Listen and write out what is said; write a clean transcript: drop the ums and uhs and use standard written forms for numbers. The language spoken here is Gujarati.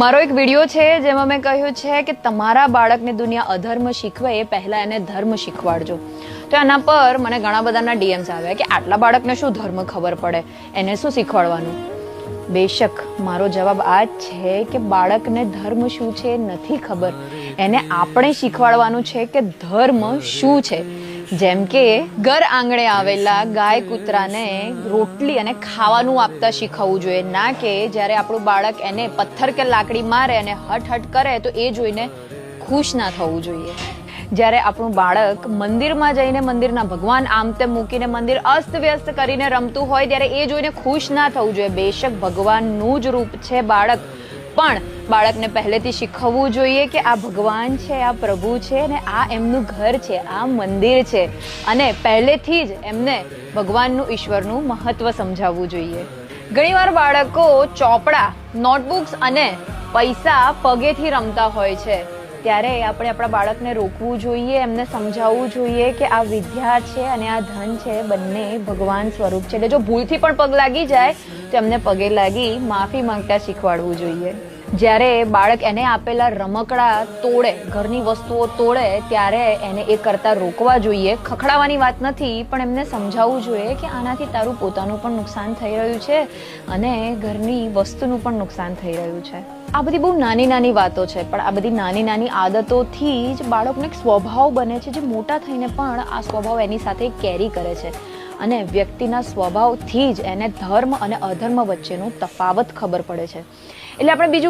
મારો એક વિડીયો છે જેમાં મેં કહ્યું છે કે તમારા બાળકને દુનિયા અધર્મ શીખવે એ પહેલા એને ધર્મ શીખવાડજો. તો એના પર મને ઘણા બધાના ડીએમ્સ આવ્યા કે આટલા બાળકને શું ધર્મ ખબર પડે, એને શું શીખવાડવાનું. બેશક મારો જવાબ આ જ છે કે બાળકને ધર્મ શું છે નથી ખબર, એને આપણે શીખવાડવાનું છે કે ધર્મ શું છે. જેમ કે ઘર આંગણે આવેલા ગાય કૂતરાને રોટલી અને ખાવાનું આપતા શીખવવું જોઈએ, ના કે જ્યારે આપણું બાળક એને પથ્થર કે લાકડી મારે અને હટ કરે તો એ જોઈને ખુશ ના થવું જોઈએ. જ્યારે આપણું બાળક મંદિરમાં જઈને મંદિરના ભગવાન આમ તેમ મૂકીને મંદિર અસ્તવ્યસ્ત કરીને રમતું હોય ત્યારે એ જોઈને ખુશ ના થવું જોઈએ. બેશક ભગવાનનું જ રૂપ છે બાળક, પણ બાળકને પહેલેથી શીખવવું જોઈએ કે આ ભગવાન છે, આ પ્રભુ છે અને આ એમનું ઘર છે, આ મંદિર છે, અને પહેલેથી જ એમને ભગવાનનું ઈશ્વરનું મહત્વ સમજાવવું જોઈએ. ઘણીવાર બાળકો ચોપડા, નોટબુક્સ અને પૈસા પગેથી રમતા હોય છે, ત્યારે આપણે આપણા બાળકને રોકવું જોઈએ, એમને સમજાવવું જોઈએ કે આ વિદ્યા છે અને આ ધન છે, બંને ભગવાન સ્વરૂપ છે. એટલે જો ભૂલથી પણ પગ લાગી જાય તો એમને પગે લાગી માફી માંગતા શીખવાડવું જોઈએ. જ્યારે બાળક એને આપેલા રમકડા તોડે, ઘરની વસ્તુઓ તોડે, ત્યારે એને એ કરતા રોકવા જોઈએ. ખખડાવવાની વાત નથી, પણ એમને સમજાવવું જોઈએ કે આનાથી તારું પોતાનું પણ નુકસાન થઈ રહ્યું છે અને ઘરની વસ્તુનું પણ નુકસાન થઈ રહ્યું છે. આ બધી બહુ નાની નાની વાતો છે, પણ આ બધી નાની નાની આદતોથી જ બાળકનો એક સ્વભાવ બને છે, જે મોટા થઈને પણ આ સ્વભાવ એની સાથે કેરી કરે છે. અને વ્યક્તિના સ્વભાવથી જ એને ધર્મ અને અધર્મ વચ્ચેનું તફાવત ખબર પડે છે. એટલે આપણે બીજું